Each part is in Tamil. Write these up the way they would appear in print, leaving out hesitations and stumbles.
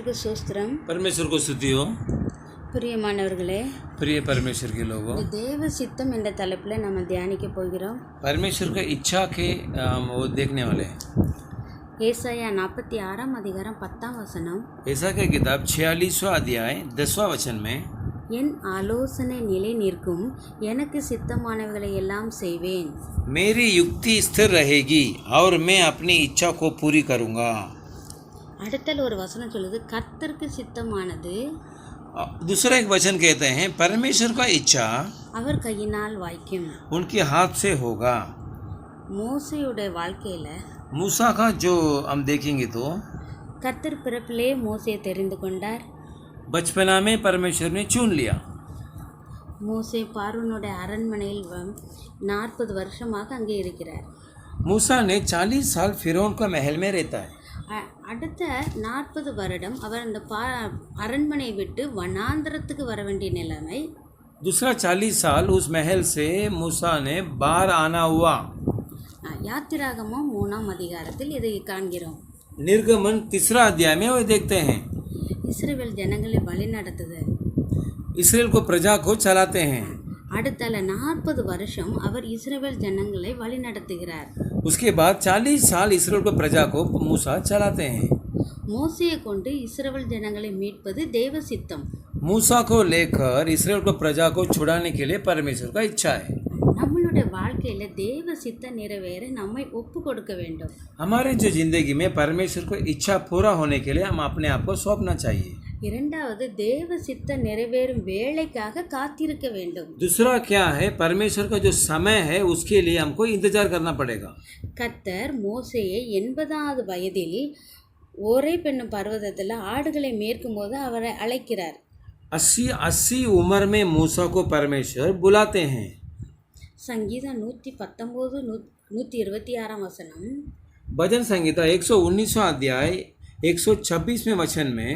கர்த்தருக்கு ஸ்தோத்திரம். परमेश्वर को स्तुति हो। பிரியமானவர்களே, प्रिय परमेश्वर के लोगों, இந்த தேவ சித்தம் என்ற தலைப்பில் நம்ம தியானிக்க போகிறோம். परमेश्वर का इच्छा के हम वो देखने वाले हैं। ஏசாயா 46 அதிகாரம் 10 வசனம், ऐसा की किताब 46वां अध्याय 10वां वचन में, என் ஆலோசனை நிலை நிற்கும், எனக்கு சித்தமானவைகளை எல்லாம் செய்வேன். मेरी युक्ति स्थिर रहेगी और मैं अपनी इच्छा को पूरी करूँगा। அடுத்தல ஒரு வசனம் சொல்லுது, கர்த்தருக்கு சித்தமானது दूसरा एक वचन कहते हैं परमेश्वर का इच्छा அவர் கையினால் வாய்க்கும். उनके हाथ से होगा। மோசேயுடைய வாழ்க்கையில मूसा का जो हम देखेंगे तो கர்த்தர் பிறப்பிலே மோசேயை தெரிந்து கொண்டார். बचपना में परमेश्वर ने चुन लिया। மோசே பார்வோனுடைய அரண்மனையில் 40 வருஷமாக அங்கே இருக்கிறார். मूसा ने 40 साल फिरौन का महल में रहता है। அடுத்த 40 வருடம் அவர் அந்த அரண்மனை விட்டு வனாந்தரத்துக்கு வர வேண்டிய நிலைமை. दूसरा 40 साल उस महल से मूसा ने बाहर आना हुआ। யாத்திராகமம் 3ஆம் அதிகாரத்தில் இதை காண்கிறோம். निर्गमन 3रा अध्याय में वो देखते हैं இஸ்ரவேல் ஜனங்களை வழி நடத்துதல். इसराइल को प्रजा को चलाते हैं। அடுத்தல 40 வருஷம் அவர் இஸ்ரவேல் ஜனங்களை வழி நடத்துகிறார். उसके बाद 40 साल इसराइल को प्रजा को मूसा चलाते हैं। மோசேயை கொண்டு இஸ்ரவேல் ஜனங்களை மீட்பது தேவ சித்தம். मूसा को लेकर इसराइल को प्रजा को छुड़ाने के लिए परमेश्वर का इच्छा है। நம்மளுடைய வாழ்க்கையில தேவ சித்தம் நிறைவேற நம்மை ஒப்பு கொடுக்க வேண்டும். हमारे जो जिंदगी में परमेश्वर को इच्छा पूरा होने के लिए हम अपने आप को सौंपना चाहिए। இரண்டாவது, தேவ சித்தம் நிறைவேறும் வேளைக்காக காத்திருக்க வேண்டும். दूसरा क्या है, परमेश्वर का जो समय है उसके लिए हमको इंतजार करना पड़ेगा। கர்த்தர் மோசேயை 80வது வயதில் ஒரே பெண்ணும் பர்வதத்தில் ஆடுகளை மேய்க்கும் போது அவரை அழைக்கிறார். 80 उम्र में मूसा को परमेश्वर बुलाते हैं। சங்கீதம் 119 126 வசனம், भजन संहिता 119वां अध्याय 126वें वचन में,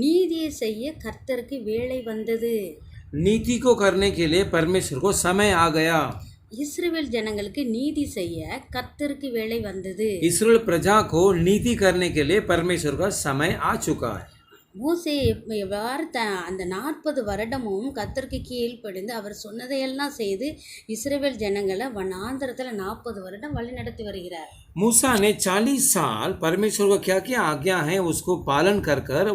நீதியை செய்ய கர்த்தருக்கு வேளை வந்தது. नीति को करने के लिए परमेश्वर को समय आ गया। இஸ்ரவேல் ஜனங்களுக்கு நீதி செய்ய கர்த்தருக்கு வேளை வந்தது. इसराइल प्रजा को नीति करने के लिए परमेश्वर का समय आ चुका है। மோசே எவ்வாறு அந்த 40 வருடமும் கர்த்தருக்கு கீழ்ப்படிந்து அவர் சொன்னதையெல்லாம் செய்து இஸ்ரவேல் ஜனங்களை வனாந்தரத்தில் 40 வருடம் வழி நடத்தி வருகிறார். मूसा ने 40 साल परमेश्वर को क्या क्या आज्ञा है उसको पालन कर कर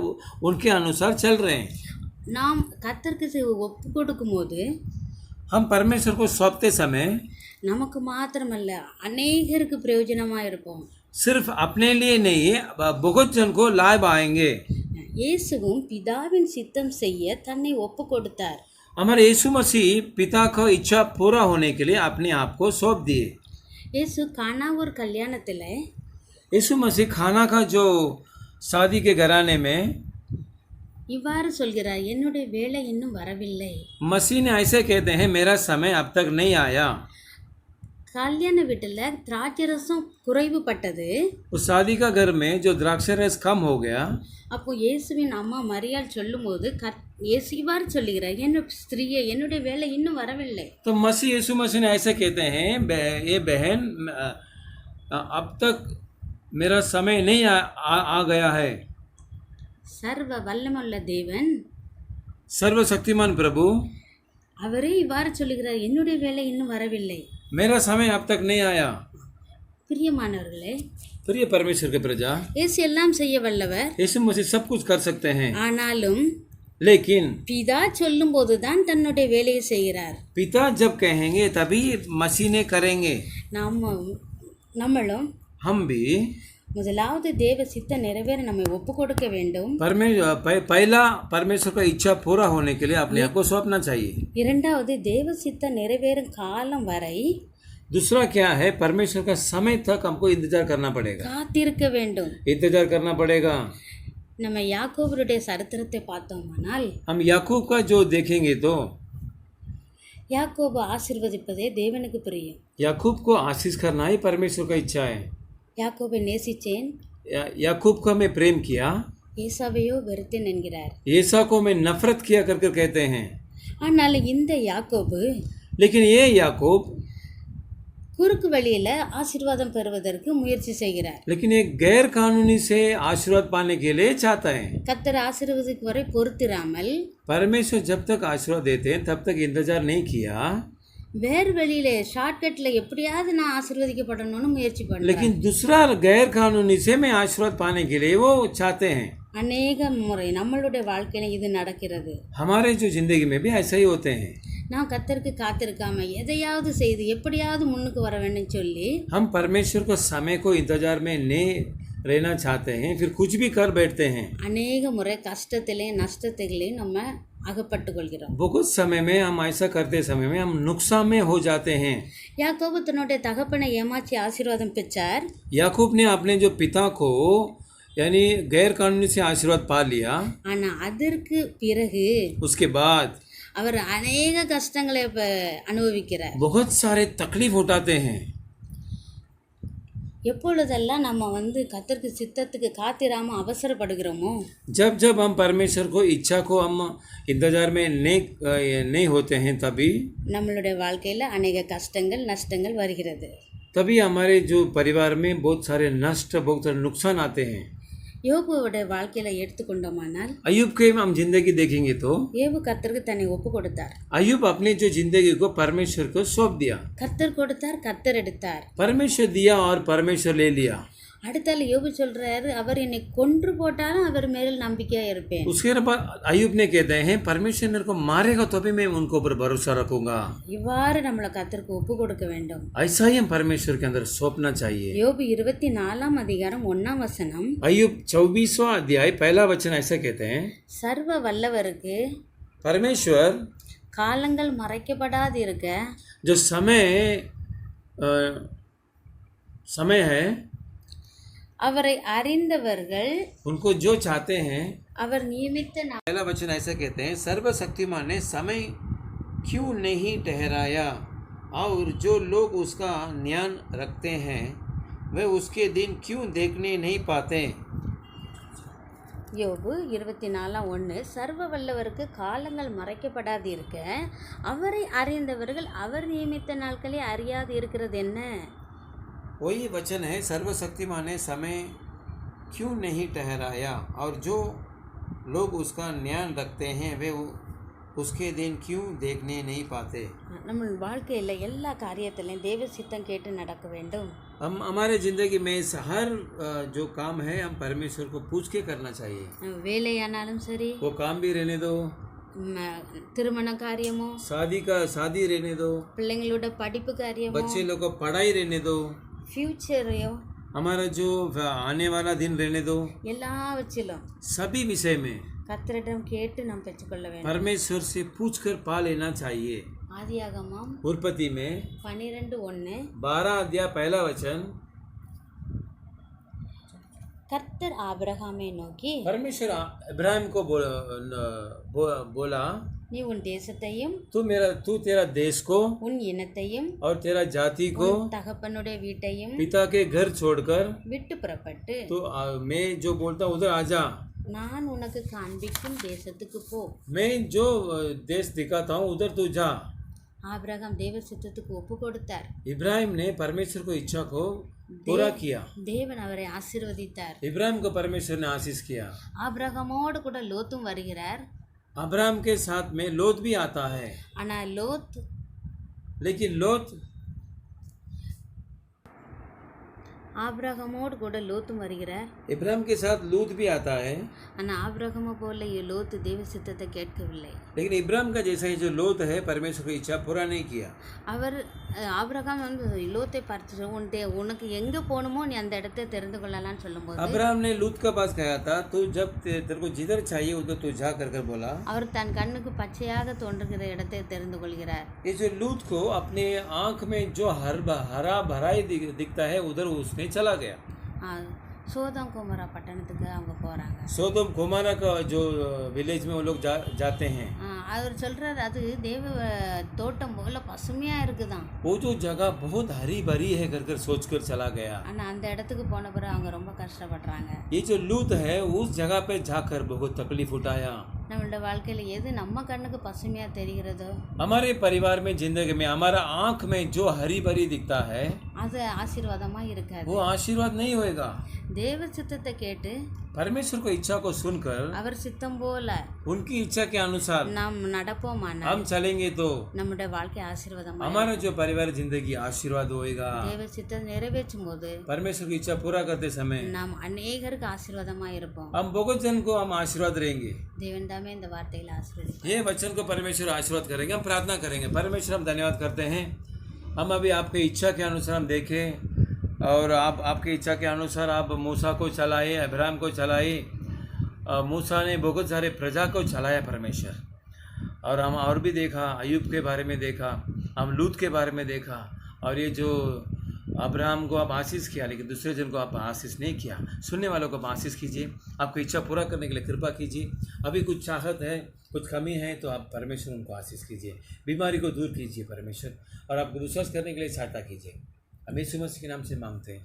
उनके अनुसार चल रहे हैं। நாம் கர்த்தருக்கு ஒப்பு கொடுக்கும் போது, हम परमेश्वर को सौंपते समय நமக்கு மாத்திரமல்ல அநேகருக்கு பிரயோஜனமாக இருப்போம். सिर्फ अपने लिए नहीं, बहुत जन को लाभ आएंगे। இயேசுவும் பிதாவின் சித்தம் செய்ய தன்னை ஒப்பு கொடுத்தார். हमारे यीशु मसीह पिता का इच्छा पूरा होने के लिए अपने आप को सौंप दिए। இயேசு கானா ஒரு கல்யாணத்தில் यीशु मसीह खाना का जो शादी के घराने में இவ்வாறு சொல்கிறார், என்னுடைய வேலை இன்னும் வரவில்லை. मसीह ने ऐसे कहते हैं मेरा समय अब तक नहीं आया। கல்யாண வீட்டில் திராட்சை ரசம் குறைவுபட்டது. उस शादी का घर में जो द्राक्षी रस कम हो गया, அப்போ இயேசுவின் அம்மா மரியாள் சொல்லும்போது இயேசு இவ்வாறு சொல்லுகிறார், ஸ்திரீயே என்னுடைய வேலை இன்னும் வரவில்லை. तो मसीह यीशु मसीह ने ऐसे कहते हैं ये बहन अब तक मेरा समय नहीं आ गया है। சர்வ வல்லமுள்ள தேவன், सर्वशक्तिमान प्रभु அவரே இவ்வாறு சொல்லுகிறார், என்னுடைய வேலை இன்னும் வரவில்லை. मेरा समय अब तक नहीं आया। பிரியமானவர்களே, प्रिय परमेश्वर के प्रजा, இயேசு எல்லாம் செய்ய வல்லவர். यीशु मसीह सब कुछ कर सकते हैं, ஆனாலும் लेकिन பிதா சொல்லும் போதுதான் தன்னுடைய வேலையை செய்கிறார். पिता जब कहेंगे तभी मसीह ने करेंगे। நம்மளும் हम भी முதலாவது தேவ சித்த நிறைவேற நம்மை ஒப்பு கொடுக்க வேண்டும். पहला परमेश्वर का इच्छा पूरा होने के लिए अपने आप को सौंपना चाहिए। இரண்டாவது தேவ சித்த நிறைவேறும் காலம் வரை दूसरा क्या है, परमेश्वर का समय तक हमको इंतजार करना पड़ेगा, காத்திருக்க வேண்டும். इंतजार करना पड़ेगा। நம்ம யாக்கோபுடைய சரித்திரத்தை பார்த்தோமானால், हम याकूब का जो देखेंगे तो யாக்கோபு ஆசீர்வதிப்பதே தேவனுக்கு பிரியம். याकूब को आशीष करना ही परमेश्वर का इच्छा है। யாக்கோபை நேசிச்சேன், याकूब को मैं प्रेम किया, ஏசாவையோ வெறுத்தேன் என்கிறார். एसा को मैं नफरत किया करके कहते हैं। ஆனால் இந்த யாக்கோபு लेकिन ये याकूब குறுக்கு வழியில ஆசீர்வாதம் பெறுவதற்கு முயற்சி செய்கிறார். लेकिन एक गैर कानूनी से आशीर्वाद पाने के लिए चाहता है. கர்த்தர் ஆசீர்வதிக்கு வரை பொறுத்திராமல் परमेश्वर जब तक आशीर्वाद देते हैं तब तक इंतजार नहीं किया, வேறு வழியில ஷார்ட்கட்ல எப்படியாவது நான் ஆசீர்வதிக்கப்படணும்னு முயற்சி பண்றேன். लेकिन दूसरा गैर कानूनी से मैं आशीर्वाद पाने के लिए वो चाहते हैं. அநேக முறை நம்மளுடைய வாழ்க்கையில இது நடக்கிறது. हमारे जो जिंदगी में भी ऐसा ही होते हैं. நான் கர்த்தருக்கு காத்திருக்காம எதையாவது செய்து எப்படியாவது முன்னுக்கு வர வேண்டும் சொல்லி हम परमेश्वर को समय को इंतजार में नहीं रहना चाहते हैं, फिर कुछ भी कर बैठते हैं. அநேக முறை கஷ்டத்திலையும் நஷ்டத்திலையும் நம்ம அகப்பட்டு கொள்கிறோம். बहुत समय में हम ऐसा करते समय में हम नुकसान में हो जाते हैं. யாக்கோபு தன்னுடைய தகப்பனை ஏமாற்றி ஆசீர்வாதம் பெற்றார். याकूब ने अपने जो पिता को यानी गैर कानूनी से आशीर्वाद पा लिया. ஆனா அதற்கு பிறகு उसके बाद அவர் அநேக கஷ்டங்களை அனுபவிக்கிறார். बहुत सारे तकलीफ उठाते हैं. எப்பொழுதெல்லாம் நம்ம கர்த்தருக்கு சித்தத்துக்கு காத்திராம அவசரப்படுகிறோமோ, जब जब हम परमेश्वर को इच्छा को हम इंतजार में नहीं होते हैं, तभी நம்மளுடைய வாழ்க்கையில अनेक கஷ்டங்கள் நஷ்டங்கள் வருகிறது. तभी हमारे जो परिवार में बहुत सारे नष्ट बहुत सारे नुकसान आते हैं. யோபுவோட வாழ்க்கையில எடுத்துக்கொண்டோமானால் अय्यूब के हम जिंदगी देखेंगे तो யோபு கர்த்தருக்கு தன்னை ஒப்பு கொடுத்தார். अय्यूब अपनी जो जिंदगी को परमेश्वर को सौंप दिया. கர்த்தர் கொடுத்தார், கர்த்தர் எடுத்தார். परमेश्वर दिया और परमेश्वर ले लिया. அடுத்தால யோபு சொல்றாரு, அவர் என்னை கொன்று போட்டாலும் அவர் மேல் நம்பிக்கையா இருப்பேன். उसके बाद अय्यूब ने कहते हैं परमेश्वर मेरे को मारेगा तो भी मैं उनको ऊपर भरोसा रखूंगा. இவ்வாறு நம்மளை கர்த்தருக்கு ஒப்பு கொடுக்க வேண்டும். ऐसा ही हम परमेश्वर के अंदर सौंपना चाहिए. யோபு 24 அதிகாரம் 1 வசனம், अय्यूब 24वां अध्याय पहला वचन ऐसा कहते हैं, சர்வ வல்லவருக்கு परमेश्वर காலங்கள் மறைக்கப்படாது இருக்க जो समय है அவரை அறிந்தவர்கள் उनको जो चाहते हैं. அவர் நியமித்த पहला वचन ऐसा कहते हैं, सर्वशक्तिमान ने समय क्यों नहीं ठहराया और जो लोग उसका ज्ञान रखते हैं वे उसके दिन क्यों देखने नहीं पाते. யோபு 24:1, சர்வ வல்லவருக்கு காலங்கள் மறைக்கப்படாது இருக்க அவரை அறிந்தவர்கள் அவர் நியமித்த நாட்களை அறியாது இருக்கிறது என்ன. वही वचन है, सर्वशक्तिमान ने समय क्यों नहीं ठहराया और जो लोग उसका ज्ञान रखते हैं वे उसके दिन क्यों देखने नहीं पाते. நம்ம வாழ்க்கையில் எல்லா காரியத்திலையும் தேவ சித்தம் கேட்டு நடக்க வேண்டும். हम हमारे ज़िंदगी में हर जो काम है हम परमेश्वर को पूछ के करना चाहिए. வேலையானாலும் சரி, वो काम भी रहने दो, திருமண காரியமோ, शादी रहने दो, பிள்ளைங்களோட படிப்பு காரியமோ, बच्चे लोग को पढ़ाई रहने दो, ஃபியூச்சரையோ, हमारा जो आने वाला दिन रहने दो, எல்லாவற்றிலும் सभी विषय में கர்த்தரிடம் கேட்டு நாம் பெற்றுக்கொள்ள வேண்டும். परमेश्वर से पूछ कर पा लेना चाहिए. ஆதியாகமம் उत्पत्ति में 12:1, 12 अध्याय पहला वचन, கர்த்தர் ஆபிரகாமை நோக்கி, परमेश्वर इब्राहिम को बोला நீ உன் தேசத்தையும் तू तेरा देश को உன் இனத்தையும் और तेरा जाति को தகப்பனுடைய வீட்டையும் पिता के घर छोड़कर விட்டு புறப்பட்டு तो मैं जो बोलता हूँ उधर आजा. நான் உனக்கு காண்பிக்கும் தேசத்துக்கு போ. मैं जो देश दिखाता हूँ उधर तू जा. ஆபிரகாம் தேவ சித்தத்துக்கு ஒப்பு கொடுத்தார். इब्राहिम ने परमेश्वर को इच्छा को पूरा किया. தேவன் அவரை ஆசீர்வதித்தார். इब्राहिम को परमेश्वर ने आशीष किया. ஆபிரகாமோடு கூட லோத்தும் வருகிறார். अब्राहम के साथ में लोत भी आता है, ஆனா லோத் लेकिन लोत ஆபிரகாமோடு கூட லோத்தும் வருகிறார். इब्राहिम के साथ लूत भी आता है, ஆனா ஆபிரகாமை போல லோத்து தேவ சித்தத்தை கேட்கவில்லை. लेकिन इब्राहिम का जैसा ही जो लोत है परमेश्वर की इच्छा पूरा नहीं किया. அவர் ஆபிரகாம் லோத்தை பார்த்து உனக்கு எங்க போகணுமோ நீ அந்த இடத்தை தெரிந்து கொள்ளலாம்னு சொல்லும்போது अब्राहम ने लूत का पास कहा था तू जब तेरे को जिधर चाहिए उधर तू जा कर बोला. அவர் தன் கண்ணுக்கு பச்சையாக தோன்றுகிற இடத்தை தெரிந்து கொள்கிறார். ये जो लूत को अपने आंख में जो हरा भरा ही दिखता है उधर उसने चला गया. சோதம் குமரா பட்டணத்துக்கு அவங்க போகிறாங்க. सोदोम गोमारा का जो विलेज में वो लोग जाते हैं, அவர் சொல்கிறாரு அது தேவ தோட்டம் போல பசுமையாக இருக்குதான். वो जो जगह बहुत हरी भरी है कर सोचकर चला गया। ஆனால் அந்த இடத்துக்கு போன பிறகு அவங்க ரொம்ப கஷ்டப்படுறாங்க. ये जो लूत है उस जगह पे जाकर बहुत तकलीफ उठाया। நம்மளோட வாழ்க்கையில் எது நம்ம கண்ணுக்கு பசுமையாக தெரிகிறதோ हमारे परिवार में जिंदगी में हमारा आंख में जो हरी भरी दिखता है அது ஆசீர்வாதமாக இருக்காது. वो आशीर्वाद नहीं होएगा। தேவ சித்தத்தை கேட்டு परमेश्वर को इच्छा को सुनकर அவர் சித்தம் போல उनकी इच्छा के अनुसार நாம் நடப்போமானால் हम चलेंगे तो நம்முடைய வாழ்க்கை ஆசீர்வாதமாக हमारा जो परिवार जिंदगी आशीर्वाद होएगा। தேவ சித்தத்தை நிறைவேற்றும் போது परमेश्वर की इच्छा पूरा करते समय நாம் अनेகருக்கு ஆசீர்வாதமாக இருப்போம். हम बहुत जन को हम आशीर्वाद रहेंगे। தேவன் தாமே இந்த வார்த்தையில் ஆசீர்வதிப்பார். ये वचन को परमेश्वर आशीर्वाद करेंगे। हम प्रार्थना करेंगे। परमेश्वर हम धन्यवाद करते हैं। हम अभी आपके इच्छा के अनुसार हम देखें और आप आपकी इच्छा के अनुसार आप मूसा को चलाए, अब्राहम को चलाए। मूसा ने बहुत सारे प्रजा को चलाया परमेश्वर, और हम और भी देखा, अयूब के बारे में देखा, हम लूत के बारे में देखा। और ये जो अब्राहम को आप आशीष किया लेकिन दूसरे जन को आप आशीष नहीं किया। सुनने वालों को आप आशीष कीजिए, आपकी इच्छा पूरा करने के लिए कृपा कीजिए। अभी कुछ चाहत है, कुछ कमी है तो आप परमेश्वर उनको आशीष कीजिए, बीमारी को दूर कीजिए परमेश्वर, और आपको विश्वास करने के लिए सहायता कीजिए। हम यीशु मसीह के नाम से मांगते हैं।